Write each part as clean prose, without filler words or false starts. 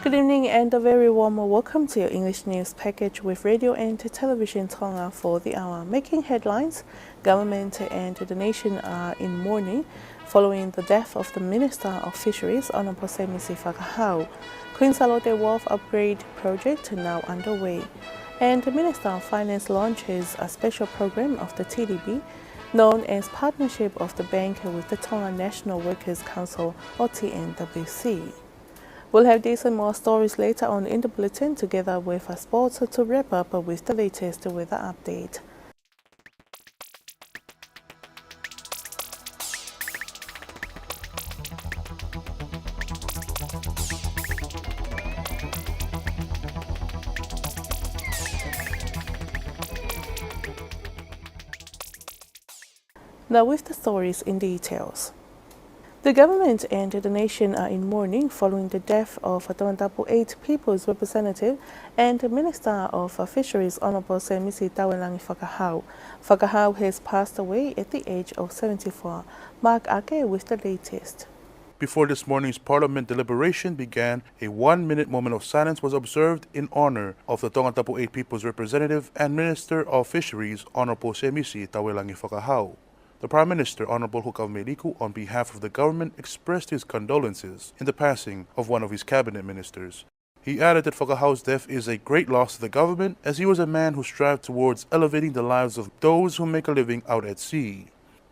Good evening and a very warm welcome to your English news package with radio and television Tonga for the hour. Making headlines, government and the nation are in mourning following the death of the Minister of Fisheries, Honourable Semisi Whakahau. Queensalote Wharf upgrade project now underway. And the Minister of Finance launches a special program of the TDB known as Partnership of the Bank with the Tonga National Workers Council, or TNWC. We'll have these and more stories later on in the bulletin, together with our sports to wrap up with the latest weather update. Now with the stories in details. The government and the nation are in mourning following the death of Tongatapu 8 People's Representative and Minister of Fisheries, Honourable Semisi Whakahau. Whakahau has passed away at the age of 74. Mark Ake with the latest. Before this morning's Parliament deliberation began, a 1-minute moment of silence was observed in honor of the Tongatapu 8 People's Representative and Minister of Fisheries, Honourable Semisi Whakahau. The Prime Minister, Honourable Hukavmeliku, on behalf of the government, expressed his condolences in the passing of one of his cabinet ministers. He added that Whakahau's death is a great loss to the government, as he was a man who strived towards elevating the lives of those who make a living out at sea.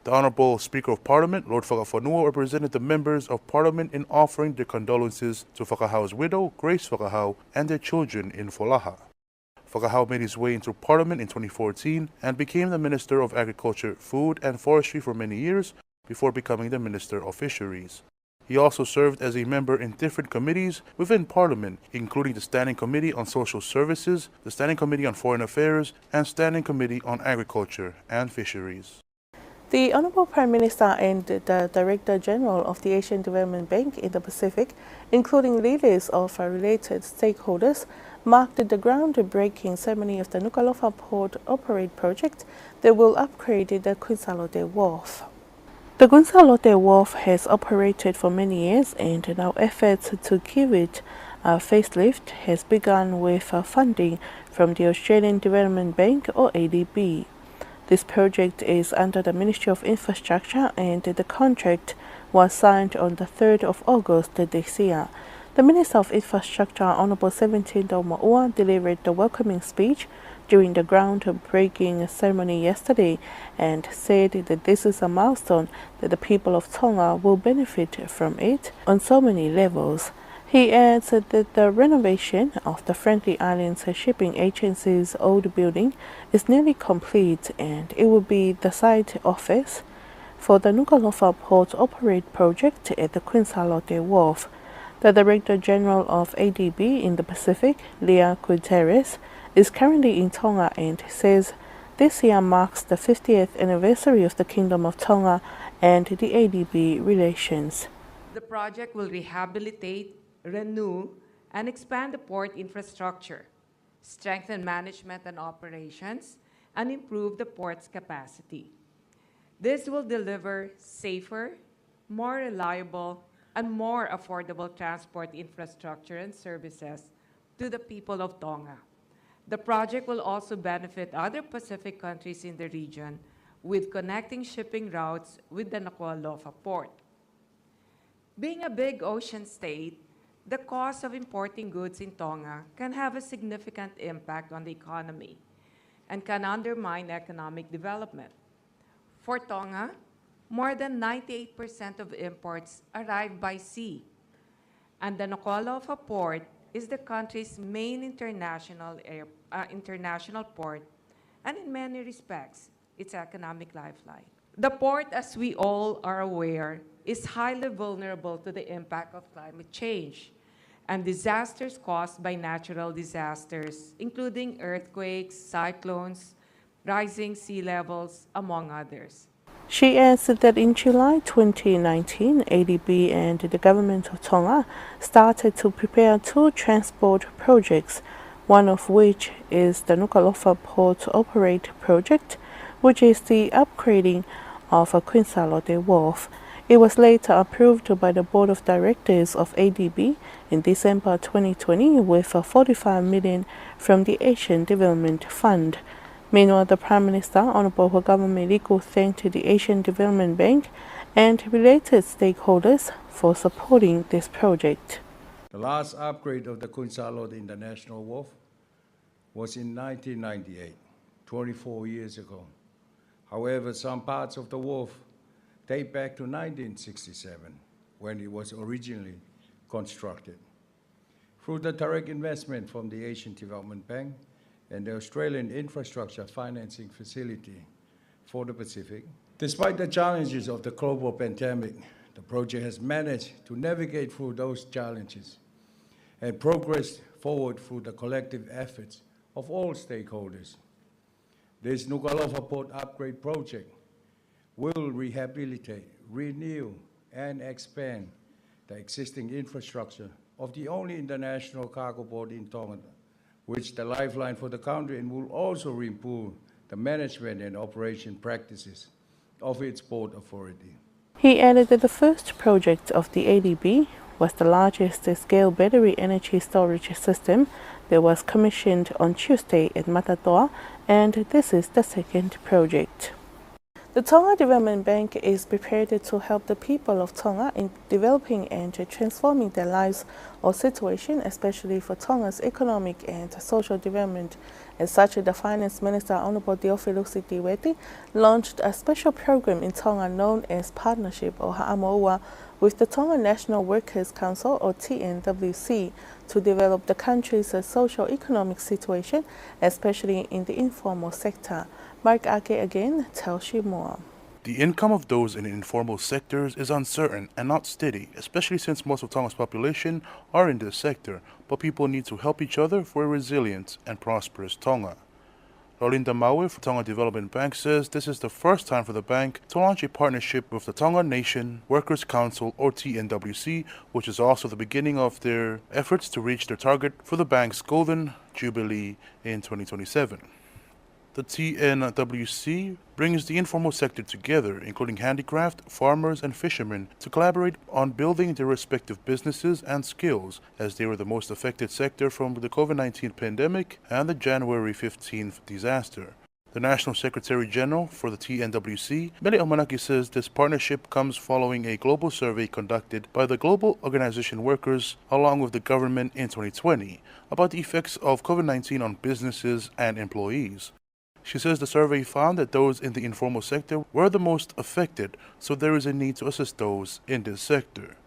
The Honourable Speaker of Parliament, Lord Whakafonua, represented the members of Parliament in offering their condolences to Whakahau's widow, Grace Whakahau, and their children in Folaha. Whakahau made his way into Parliament in 2014 and became the Minister of Agriculture, Food and Forestry for many years before becoming the Minister of Fisheries. He also served as a member in different committees within Parliament, including the Standing Committee on Social Services, the Standing Committee on Foreign Affairs, and Standing Committee on Agriculture and Fisheries. The Honourable Prime Minister and the Director General of the Asian Development Bank in the Pacific, including leaders of related stakeholders, marked the groundbreaking ceremony of the Nuku'alofa Port Operate project that will upgrade the Queensalote Wharf. The Queensalote Wharf has operated for many years, and now efforts to give it a facelift has begun with funding from the Australian Development Bank, or ADB. This project is under the Ministry of Infrastructure, and the contract was signed on the 3rd of August this year. The Minister of Infrastructure, Honourable Seventeen Maua, delivered the welcoming speech during the groundbreaking ceremony yesterday and said that this is a milestone that the people of Tonga will benefit from it on so many levels. He adds that the renovation of the Friendly Islands Shipping Agency's old building is nearly complete, and it will be the site office for the Nuku'alofa Port Operate project at the Queensalote Wharf. The Director General of ADB in the Pacific, Leah Guterres, is currently in Tonga and says this year marks the 50th anniversary of the Kingdom of Tonga and the ADB relations. The project will rehabilitate, renew, and expand the port infrastructure, strengthen management and operations, and improve the port's capacity. This will deliver safer, more reliable, and more affordable transport infrastructure and services to the people of Tonga. The project will also benefit other Pacific countries in the region with connecting shipping routes with the Nuku'alofa Port. Being a big ocean state, the cost of importing goods in Tonga can have a significant impact on the economy and can undermine economic development. For Tonga, more than 98% of imports arrive by sea, and the Nuku'alofa Port is the country's main international port, and in many respects, its economic lifeline. The port, as we all are aware, is highly vulnerable to the impact of climate change and disasters caused by natural disasters, including earthquakes, cyclones, rising sea levels, among others. She adds that in July 2019, ADB and the Government of Tonga started to prepare 2 transport projects, one of which is the Nuku'alofa Port Operate project, which is the upgrading of a Queensalote Wharf. It was later approved by the Board of Directors of ADB in December 2020 with 45 million from the Asian Development Fund. Meanwhile, the Prime Minister, Honorable Government Liko, thanked the Asian Development Bank and related stakeholders for supporting this project. The last upgrade of the Kunsalo International Wharf was in 1998, 24 years ago. However, some parts of the wharf date back to 1967, when it was originally constructed. Through the direct investment from the Asian Development Bank and the Australian Infrastructure Financing Facility for the Pacific, despite the challenges of the global pandemic, the project has managed to navigate through those challenges and progress forward through the collective efforts of all stakeholders. This Nuku'alofa Port upgrade project will rehabilitate, renew, and expand the existing infrastructure of the only international cargo port in Tonga, which is the lifeline for the country, and will also improve the management and operation practices of its port authority. He added that the first project of the ADB was the largest scale battery energy storage system that was commissioned on Tuesday at Matatoa, and this is the second project. The Tonga Development Bank is prepared to help the people of Tonga in developing and transforming their lives or situation, especially for Tonga's economic and social development. As such, the Finance Minister, Honorable Teofilosi Tiweti, launched a special program in Tonga known as Partnership or Ha'amoua with the Tonga National Workers' Council or TNWC to develop the country's socio-economic situation, especially in the informal sector. Mark Ake again tells you more. The income of those in informal sectors is uncertain and not steady, especially since most of Tonga's population are in this sector, but people need to help each other for a resilient and prosperous Tonga. Rolinda Maue from Tonga Development Bank says this is the first time for the bank to launch a partnership with the Tonga Nation Workers' Council or TNWC, which is also the beginning of their efforts to reach their target for the bank's Golden Jubilee in 2027. The TNWC brings the informal sector together, including handicraft, farmers, and fishermen, to collaborate on building their respective businesses and skills, as they were the most affected sector from the COVID-19 pandemic and the January 15th disaster. The National Secretary General for the TNWC, Mele Omanaki, says this partnership comes following a global survey conducted by the Global Organization Workers along with the government in 2020 about the effects of COVID-19 on businesses and employees. She says the survey found that those in the informal sector were the most affected, so there is a need to assist those in this sector.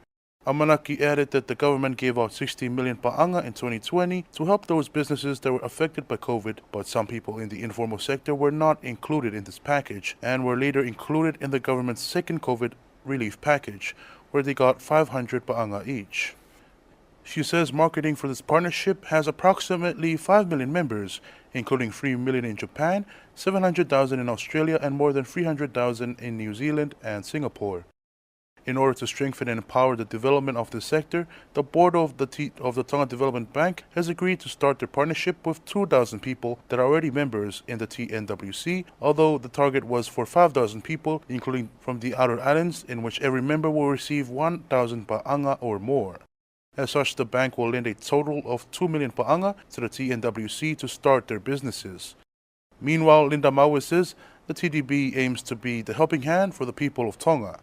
Amanaki added that the government gave out 60 million pa'anga in 2020 to help those businesses that were affected by COVID, but some people in the informal sector were not included in this package and were later included in the government's second COVID relief package, where they got 500 pa'anga each. She says marketing for this partnership has approximately 5 million members, including 3 million in Japan, 700,000 in Australia, and more than 300,000 in New Zealand and Singapore. In order to strengthen and empower the development of this sector, the board of the Tonga Development Bank has agreed to start their partnership with 2,000 people that are already members in the TNWC, although the target was for 5,000 people, including from the outer islands, in which every member will receive 1,000 pa'anga or more. As such, the bank will lend a total of 2 million pa'anga to the TNWC to start their businesses. Meanwhile, Linda Maue says the TDB aims to be the helping hand for the people of Tonga.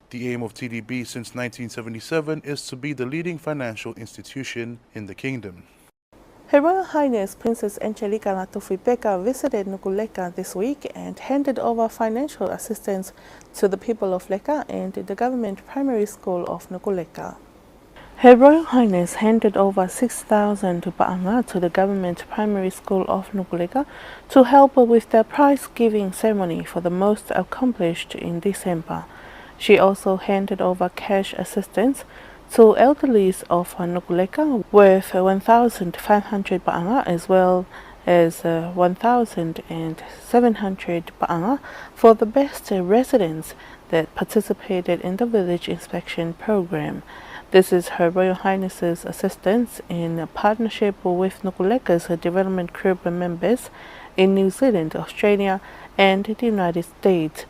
The aim of TDB since 1977 is to be the leading financial institution in the kingdom. Her Royal Highness Princess Angelica Latofipeka visited Nuku'alofa this week and handed over financial assistance to the people of Leka and the government primary school of Nuku'alofa. Her Royal Highness handed over 6,000 pa'anga to the government primary school of Nuku'alofa to help with the prize-giving ceremony for the most accomplished in December. She also handed over cash assistance to elderlies of Nuku'alofa worth 1,500 pa'anga as well as 1,700 pa'anga for the best residents that participated in the village inspection program. This is Her Royal Highness's assistance in partnership with Nuku'alofa's development group members in New Zealand, Australia, and the United States.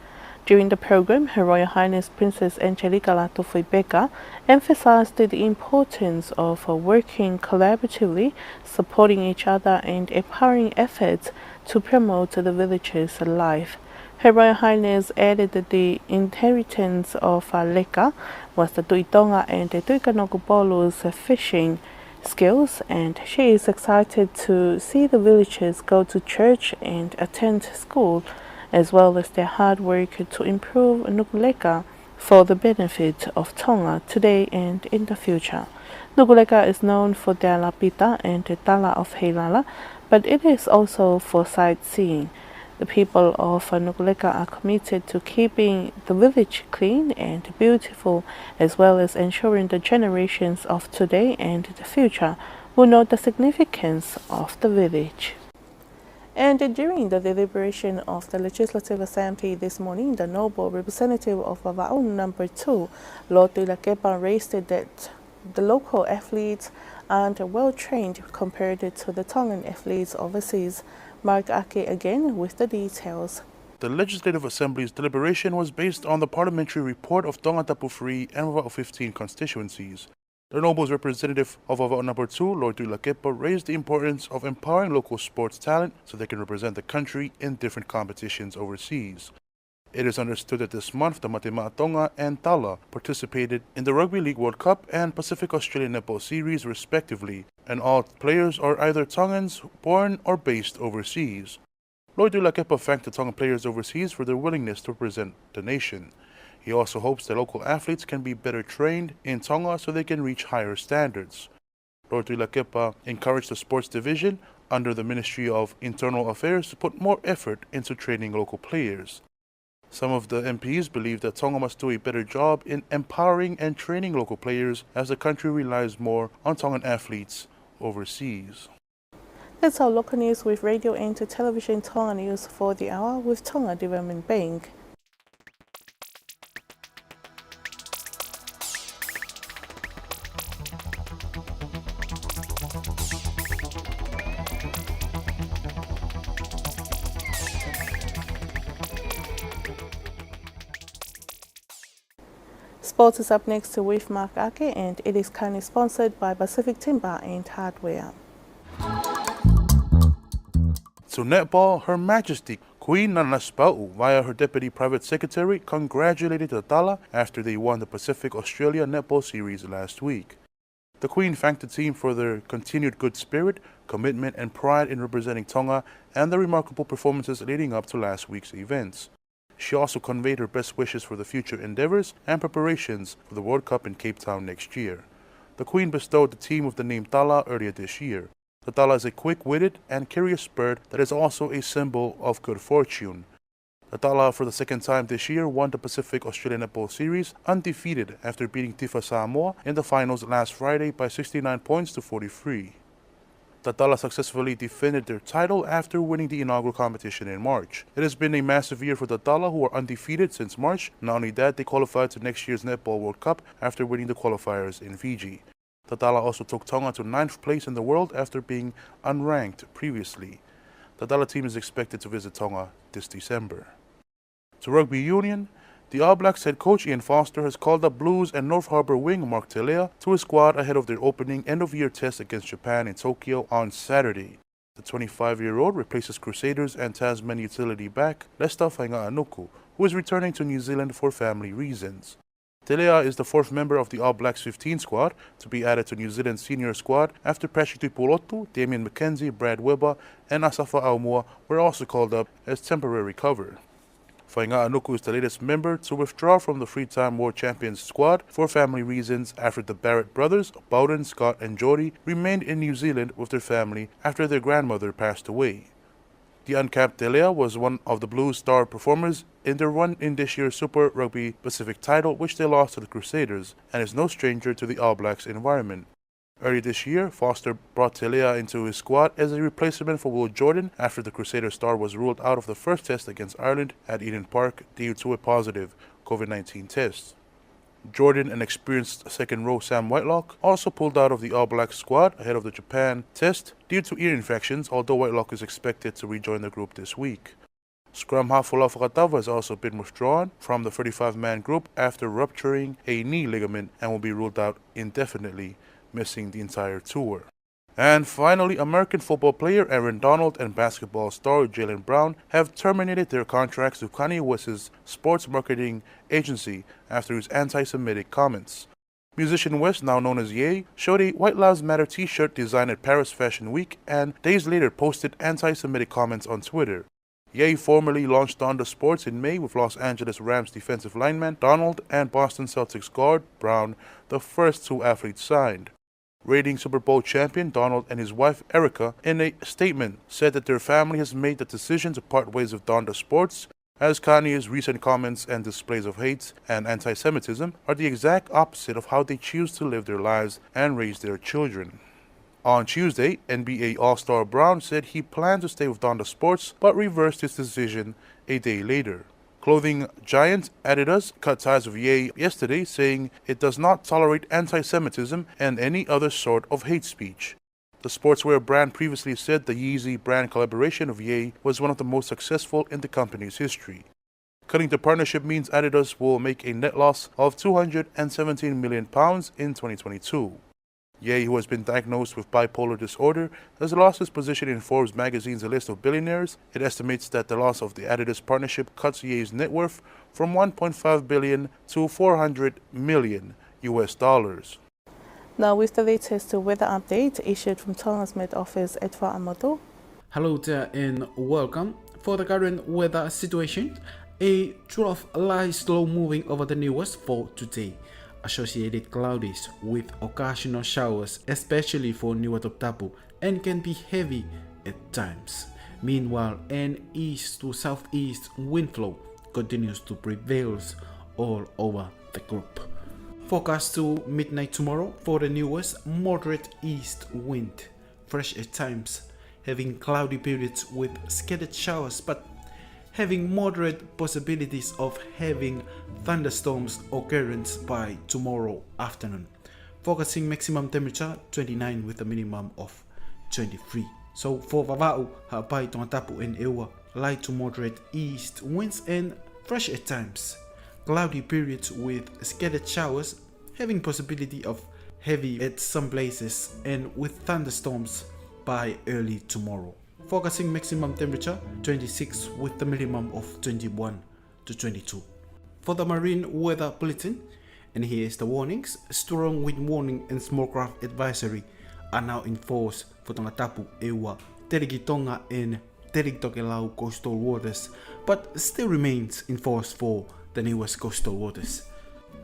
During the program, Her Royal Highness Princess Angelica Latofui-Beka emphasized the importance of working collaboratively, supporting each other and empowering efforts to promote the village's life. Her Royal Highness added that the inheritance of Leka was the Tonga and Tuikanokupolo's fishing skills, and she is excited to see the villagers go to church and attend school, as well as their hard work to improve Nuku'alofa for the benefit of Tonga today and in the future. Nuku'alofa is known for their lapita and Tala of Heilala, but it is also for sightseeing. The people of Nuku'alofa are committed to keeping the village clean and beautiful, as well as ensuring the generations of today and the future will know the significance of the village. And during the deliberation of the Legislative Assembly this morning, the Noble Representative of Vava'u number 2, Lord Tuilakepa, raised that the local athletes aren't well trained compared to the Tongan athletes overseas. Mark Ake again with the details. The Legislative Assembly's deliberation was based on the parliamentary report of Tongatapu 3 and Vava'u 15 constituencies. The Noble's representative of Vava'u number 2, Lord Tuilakepa, raised the importance of empowering local sports talent so they can represent the country in different competitions overseas. It is understood that this month the Matema'a Tonga and Tala participated in the Rugby League World Cup and Pacific Australian Netball Series respectively, and all players are either Tongans born or based overseas. Lord Tuilakepa thanked the Tongan players overseas for their willingness to represent the nation. He also hopes that local athletes can be better trained in Tonga so they can reach higher standards. Lord Tuilakepa encouraged the sports division under the Ministry of Internal Affairs to put more effort into training local players. Some of the MPs believe that Tonga must do a better job in empowering and training local players as the country relies more on Tongan athletes overseas. That's our local news with radio and television Tonga News for the hour with Tonga Development Bank. Sports is up next with Mark Ake, and it is kindly sponsored by Pacific Timber and Hardware. To netball, Her Majesty Queen Nananaspa'u, via her Deputy Private Secretary, congratulated the Tala after they won the Pacific Australia Netball Series last week. The Queen thanked the team for their continued good spirit, commitment, and pride in representing Tonga and the remarkable performances leading up to last week's events. She also conveyed her best wishes for the future endeavors and preparations for the World Cup in Cape Town next year. The Queen bestowed the team with the name Tala earlier this year. The Tala is a quick-witted and curious bird that is also a symbol of good fortune. The Tala, for the second time this year, won the Pacific Australian Netball Series undefeated after beating Tifa Samoa in the finals last Friday by 69 points to 43. The Tala successfully defended their title after winning the inaugural competition in March. It has been a massive year for the Tala, who are undefeated since March. Not only that, they qualified to next year's Netball World Cup after winning the qualifiers in Fiji. The Tala also took Tonga to 9th place in the world after being unranked previously. The Tala team is expected to visit Tonga this December. To Rugby Union, the All Blacks head coach Ian Foster has called up Blues and North Harbour wing Mark Telea to his squad ahead of their opening end-of-year test against Japan in Tokyo on Saturday. The 25-year-old replaces Crusaders and Tasman utility back Lesta Fainga'anuku, who is returning to New Zealand for family reasons. Telea is the fourth member of the All Blacks 15 squad to be added to New Zealand's senior squad after Pashi Tuipulotu, Damien McKenzie, Brad Weber, and Asafa Aumua were also called up as temporary cover. Fainga'anuku is the latest member to withdraw from the three-time World Champions squad for family reasons after the Barrett brothers, Bowden, Scott, and Geordie remained in New Zealand with their family after their grandmother passed away. The uncapped Telea was one of the Blues' star performers in their run in this year's Super Rugby Pacific title, which they lost to the Crusaders, and is no stranger to the All Blacks environment. Earlier this year, Foster brought Telea into his squad as a replacement for Will Jordan after the Crusader star was ruled out of the first test against Ireland at Eden Park due to a positive COVID-19 test. Jordan and experienced second-row Sam Whitelock also pulled out of the All Blacks squad ahead of the Japan test due to ear infections, although Whitelock is expected to rejoin the group this week. Scrum half Tonga has also been withdrawn from the 35-man group after rupturing a knee ligament and will be ruled out indefinitely, missing the entire tour. And finally, American football player Aaron Donald and basketball star Jaylen Brown have terminated their contracts with Kanye West's sports marketing agency after his anti-Semitic comments. Musician West, now known as Ye, showed a White Lives Matter t-shirt designed at Paris Fashion Week and days later posted anti-Semitic comments on Twitter. Ye formerly launched Tonga Sports in May with Los Angeles Rams defensive lineman Donald and Boston Celtics guard Brown, the first two athletes signed. Reigning Super Bowl champion Donald and his wife Erica, in a statement, said that their family has made the decision to part ways with Tonga Sports, as Kanye's recent comments and displays of hate and anti-Semitism are the exact opposite of how they choose to live their lives and raise their children. On Tuesday, NBA All-Star Brown said he planned to stay with Tonga Sports but reversed his decision a day later. Clothing giant Adidas cut ties with Ye yesterday, saying it does not tolerate anti-Semitism and any other sort of hate speech. The sportswear brand previously said the Yeezy brand collaboration of Ye was one of the most successful in the company's history. Cutting the partnership means Adidas will make a net loss of £217 million in 2022. Ye, who has been diagnosed with bipolar disorder, has lost his position in Forbes magazine's list of billionaires. It estimates that the loss of the Adidas partnership cuts Ye's net worth from $1.5 billion to $400 million US dollars. Now with the latest weather update issued from Tonga's Met Office at Wha'amato. Hello there and welcome. For the current weather situation, a trough lies slow moving over the Niue for today. Associated cloudies with occasional showers, especially for Tongatapu, and can be heavy at times. Meanwhile, an east to southeast wind flow continues to prevail all over the group. Forecast to midnight tomorrow for the Niue, moderate east wind, fresh at times, having cloudy periods with scattered showers, but having moderate possibilities of having thunderstorms occurrence by tomorrow afternoon. Focusing maximum temperature 29 with a minimum of 23. So for Vava'u, Ha'apai, Tongatapu and Ewa, light to moderate east winds and fresh at times. Cloudy periods with scattered showers, having possibility of heavy at some places and with thunderstorms by early tomorrow. Focusing maximum temperature 26 with the minimum of 21 to 22. For the marine weather bulletin, and here is the warnings. Strong wind warning and small craft advisory are now in force for Tongatapu, Ewa, Terigi Tonga and Terigi Tokelau coastal waters, but still remains in force for the newest coastal waters.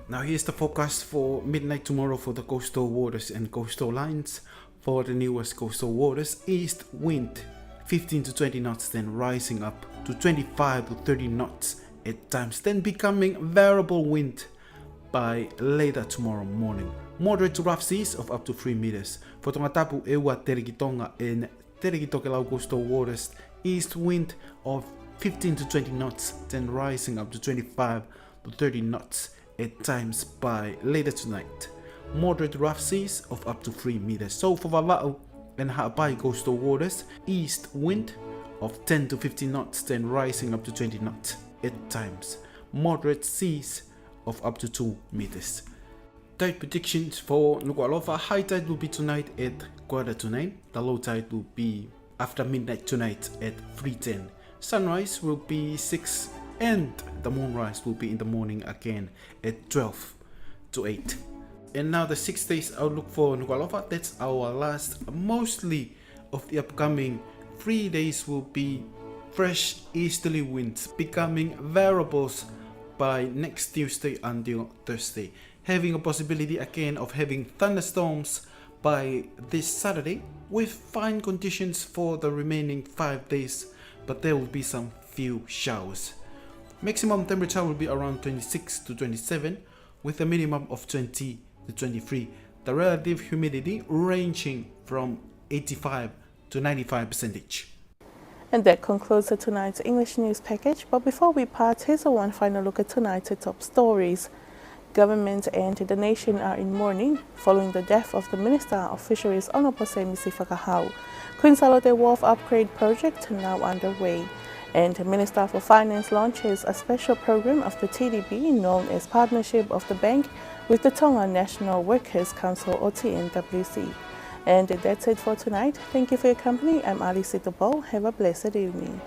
Now here's the forecast for midnight tomorrow for the coastal waters and coastal lines. For the newest coastal waters, east wind 15 to 20 knots, then rising up to 25 to 30 knots at times, then becoming variable wind by later tomorrow morning. Moderate to rough seas of up to 3 meters. For Tongatapu, Ewa, Terigi Tonga and Terigi Tokelau coastal waters, east wind of 15 to 20 knots, then rising up to 25 to 30 knots at times by later tonight. Moderate rough seas of up to 3 meters. So for Vava'u and Ha'apai coastal waters, east wind of 10 to 15 knots, then rising up to 20 knots at times. Moderate seas of up to 2 meters. Tide predictions for Nuku'alofa. High tide will be tonight at 8:45. The low tide will be after midnight tonight at 3:10. Sunrise will be 6 and the moonrise will be in the morning again at 12 to 8. And now the 6 days outlook for Nuku'alofa. That's our last. Mostly of the upcoming 3 days will be fresh easterly winds, becoming variables by next Tuesday until Thursday. Having a possibility again of having thunderstorms by this Saturday, with fine conditions for the remaining 5 days, but there will be some few showers. Maximum temperature will be around 26 to 27 with a minimum of 20 to 23. The relative humidity ranging from 85 to 95%. And that concludes tonight's English news package. But before we part, here's one final look at tonight's top stories. Government and the nation are in mourning following the death of the Minister of Fisheries, Honorable Misi Fakahau. Queen Salote Wharf upgrade project now underway. And the Minister for Finance launches a special program of the TDB known as Partnership of the Bank with the Tongan National Workers Council or TNWC. And that's it for tonight. Thank you for your company. I'm Ali Sitabo. Have a blessed evening.